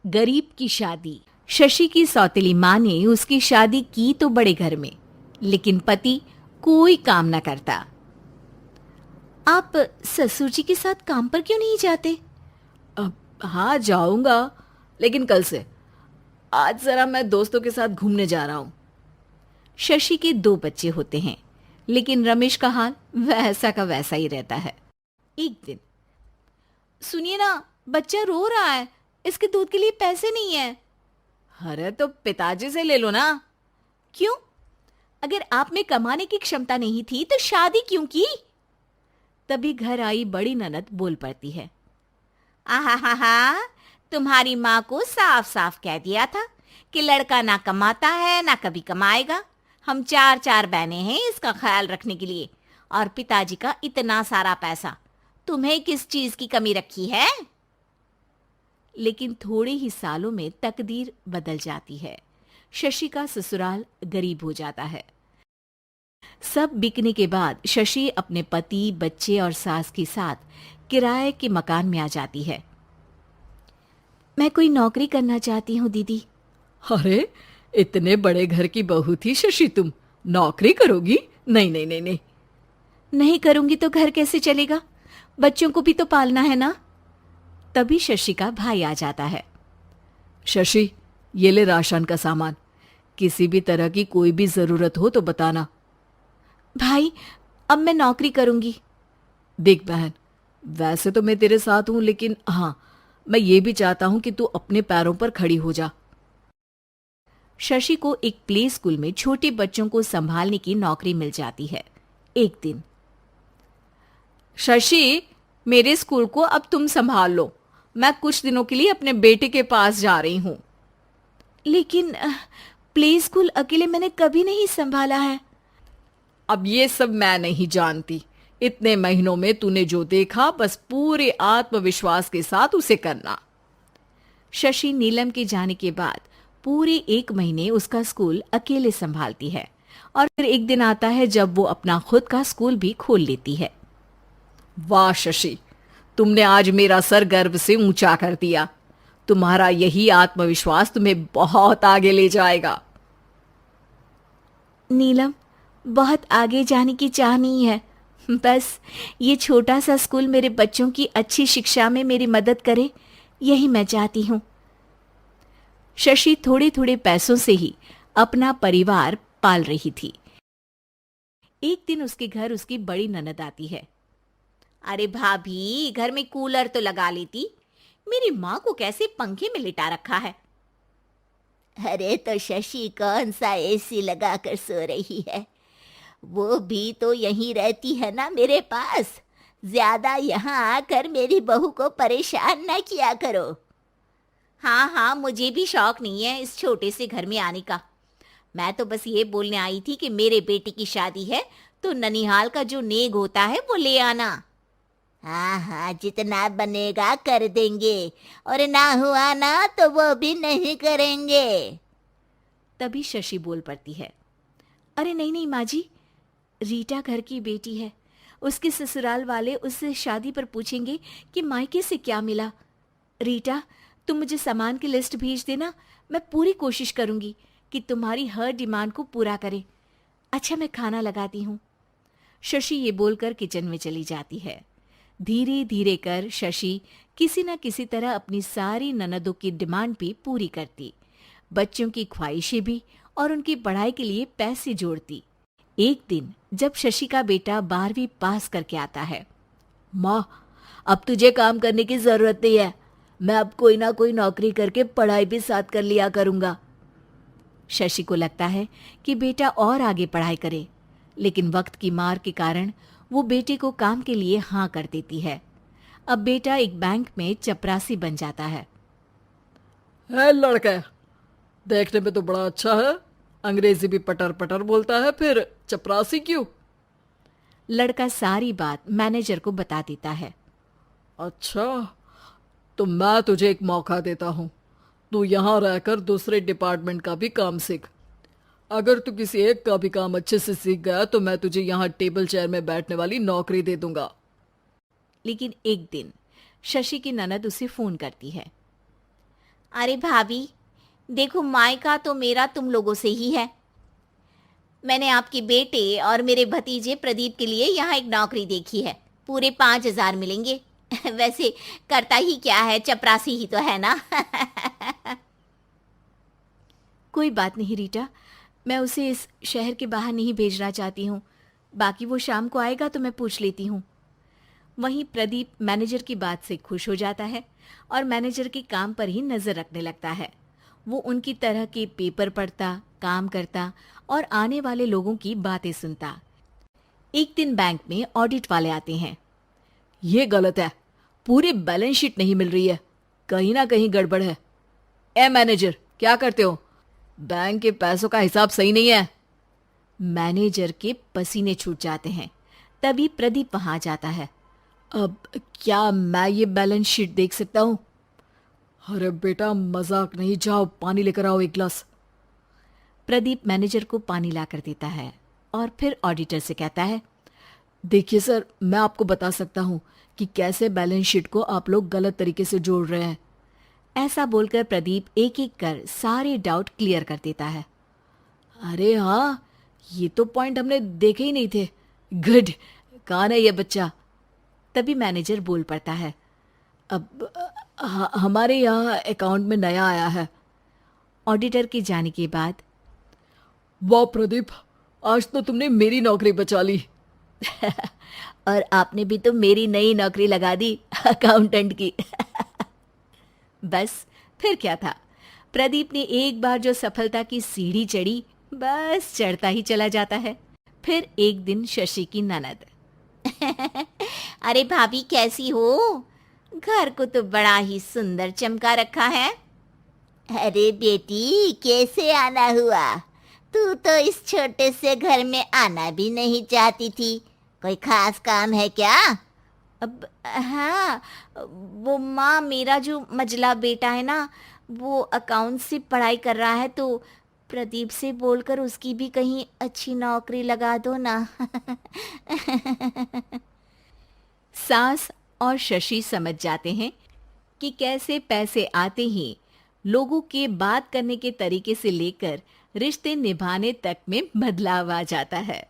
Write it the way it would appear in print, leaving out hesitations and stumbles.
गरीब की शादी। शशि की सौतेली माँ ने उसकी शादी की तो बड़े घर में, लेकिन पति कोई काम न करता। आप ससुर जी के साथ काम पर क्यों नहीं जाते? हाँ जाऊंगा, लेकिन कल से। आज जरा मैं दोस्तों के साथ घूमने जा रहा हूँ। शशि के दो बच्चे होते हैं, लेकिन रमेश का हाल वैसा का वैसा ही रहता है। एक दिन, सुनिए ना, बच्चा रो रहा है, इसके दूध के लिए पैसे नहीं है। अरे तो पिताजी से ले लो ना। क्यों? अगर आप में कमाने की क्षमता नहीं थी तो शादी क्यों की? तभी घर आई बड़ी ननद बोल पड़ती है। आहा हा हा, तुम्हारी माँ को साफ साफ कह दिया था कि लड़का ना कमाता है ना कभी कमाएगा। हम चार चार बहनें हैं इसका ख्याल रखने के लिए, और पिताजी का इतना सारा पैसा, तुम्हें किस चीज की कमी रखी है? लेकिन थोड़े ही सालों में तकदीर बदल जाती है। शशि का ससुराल गरीब हो जाता है। सब बिकने के बाद शशि अपने पति, बच्चे और सास के साथ किराए के मकान में आ जाती है। मैं कोई नौकरी करना चाहती हूँ दीदी। अरे इतने बड़े घर की बहू थी शशि, तुम नौकरी करोगी? नहीं नहीं नहीं नहीं। नहीं करूंगी तो घर कैसे चलेगा? बच्चों को भी तो पालना है ना। तभी शशि का भाई आ जाता है। शशि, ये ले राशन का सामान, किसी भी तरह की कोई भी जरूरत हो तो बताना। भाई, अब मैं नौकरी करूंगी। देख बहन, वैसे तो मैं तेरे साथ हूं, लेकिन हाँ, मैं ये भी चाहता हूं कि तू अपने पैरों पर खड़ी हो जा। शशि को एक प्ले स्कूल में छोटे बच्चों को संभालने की नौकरी मिल जाती है। एक दिन, शशि, मेरे स्कूल को अब तुम संभाल लो। मैं कुछ दिनों के लिए अपने बेटे के पास जा रही हूं। लेकिन प्ले स्कूल अकेले मैंने कभी नहीं संभाला है। अब ये सब मैं नहीं जानती। इतने महीनों में तूने जो देखा, बस पूरे आत्मविश्वास के साथ उसे करना। शशि नीलम के जाने के बाद पूरे 1 महीने उसका स्कूल अकेले संभालती है, और फिर एक दिन आता है जब वो अपना खुद का स्कूल भी खोल लेती है। वाह शशि, तुमने आज मेरा सर गर्व से ऊंचा कर दिया। तुम्हारा यही आत्मविश्वास तुम्हें बहुत आगे ले जाएगा। नीलम, बहुत आगे जाने की चाह नहीं है, बस ये छोटा सा स्कूल मेरे बच्चों की अच्छी शिक्षा में मेरी मदद करे, यही मैं चाहती हूँ। शशि थोड़े थोड़े पैसों से ही अपना परिवार पाल रही थी। एक दिन उसके घर उसकी बड़ी ननद आती है। अरे भाभी, घर में कूलर तो लगा लेती, मेरी माँ को कैसे पंखे में लिटा रखा है? अरे तो शशि कौन सा एसी लगा कर सो रही है? वो भी तो यहीं रहती है ना मेरे पास। ज्यादा यहाँ आकर मेरी बहू को परेशान न किया करो। हाँ हाँ, मुझे भी शौक नहीं है इस छोटे से घर में आने का। मैं तो बस ये बोलने आई थी कि मेरे बेटे की शादी है तो ननिहाल का जो नेग होता है वो ले आना। हाँ हाँ, जितना बनेगा कर देंगे, और ना हुआ ना तो वो भी नहीं करेंगे। तभी शशि बोल पड़ती है। अरे नहीं नहीं माँ जी, रीटा घर की बेटी है, उसके ससुराल वाले उससे शादी पर पूछेंगे कि मायके से क्या मिला। रीटा, तुम मुझे सामान की लिस्ट भेज देना, मैं पूरी कोशिश करूंगी कि तुम्हारी हर डिमांड को पूरा करे। अच्छा, मैं खाना लगाती हूँ। शशि ये बोलकर किचन में चली जाती है। धीरे धीरे कर शशि किसी न किसी तरह अपनी सारी ननदों की डिमांड भी पूरी करती, बच्चों की ख्वाहिशें भी, और उनकी पढ़ाई के लिए पैसे जोड़ती। एक दिन जब शशि का बेटा 12वीं पास करके आता है। माँ, अब तुझे काम करने की जरूरत नहीं है। मैं अब कोई ना कोई नौकरी करके पढ़ाई भी साथ कर लिया करूंगा। शशि को लगता है कि बेटा और आगे पढ़ाई करे, लेकिन वक्त की मार के कारण वो बेटे को काम के लिए हाँ कर देती है। अब बेटा एक बैंक में चपरासी बन जाता है। लड़का देखने में तो बड़ा अच्छा है, अंग्रेजी भी पटर पटर बोलता है, फिर चपरासी क्यों? लड़का सारी बात मैनेजर को बता देता है। अच्छा, तो मैं तुझे एक मौका देता हूँ। तू यहाँ रहकर दूसरे डिपार्टमेंट का भी काम सीख। अगर तू किसी एक का भी काम अच्छे से सीख गया तो मैं तुझे यहाँ टेबल चेयर में बैठने वाली नौकरी दे दूंगा। लेकिन एक दिन शशि की ननद उसे फोन करती है। अरे भाभी, देखो मायका तो मेरा तुम लोगों से ही है। मैंने आपके बेटे और मेरे भतीजे प्रदीप के लिए यहाँ एक नौकरी देखी है। पूरे 5,000 मिलेंगे। वैसे करता ही क्या है, चपरासी ही तो है ना। कोई बात नहीं रीटा, मैं उसे इस शहर के बाहर नहीं भेजना चाहती हूँ। बाकी वो शाम को आएगा तो मैं पूछ लेती हूँ। वहीं प्रदीप मैनेजर की बात से खुश हो जाता है और मैनेजर के काम पर ही नजर रखने लगता है। वो उनकी तरह के पेपर पढ़ता, काम करता और आने वाले लोगों की बातें सुनता। एक दिन बैंक में ऑडिट वाले आते हैं। ये गलत है, पूरी बैलेंस शीट नहीं मिल रही है, कहीं ना कहीं गड़बड़ है। ए मैनेजर, क्या करते हो? बैंक के पैसों का हिसाब सही नहीं है। मैनेजर के पसीने छूट जाते हैं। तभी प्रदीप वहां जाता है। अब क्या मैं ये बैलेंस शीट देख सकता हूँ? अरे बेटा मजाक नहीं, जाओ पानी लेकर आओ एक गिलास। प्रदीप मैनेजर को पानी लाकर देता है और फिर ऑडिटर से कहता है, देखिए सर, मैं आपको बता सकता हूँ कि कैसे बैलेंस शीट को आप लोग गलत तरीके से जोड़ रहे हैं। ऐसा बोलकर प्रदीप एक एक कर सारे डाउट क्लियर कर देता है। अरे हाँ, ये तो पॉइंट हमने देखे ही नहीं थे। गुड, कौन है ये बच्चा? तभी मैनेजर बोल पड़ता है, अब हमारे यहाँ अकाउंट में नया आया है। ऑडिटर के जाने के बाद, वाह प्रदीप, आज तो तुमने मेरी नौकरी बचा ली। और आपने भी तो मेरी नई नौकरी लगा दी, अकाउंटेंट की। बस फिर क्या था, प्रदीप ने एक बार जो सफलता की सीढ़ी चढ़ी, बस चढ़ता ही चला जाता है। फिर एक दिन शशि की ननद, अरे भाभी कैसी हो? घर को तो बड़ा ही सुंदर चमका रखा है। अरे बेटी, कैसे आना हुआ? तू तो इस छोटे से घर में आना भी नहीं चाहती थी। कोई खास काम है क्या? अब हाँ, वो माँ, मेरा जो मजला बेटा है ना, वो अकाउंट से पढ़ाई कर रहा है, तो प्रदीप से बोलकर उसकी भी कहीं अच्छी नौकरी लगा दो ना। सास और शशि समझ जाते हैं कि कैसे पैसे आते ही लोगों के बात करने के तरीके से लेकर रिश्ते निभाने तक में बदलाव आ जाता है।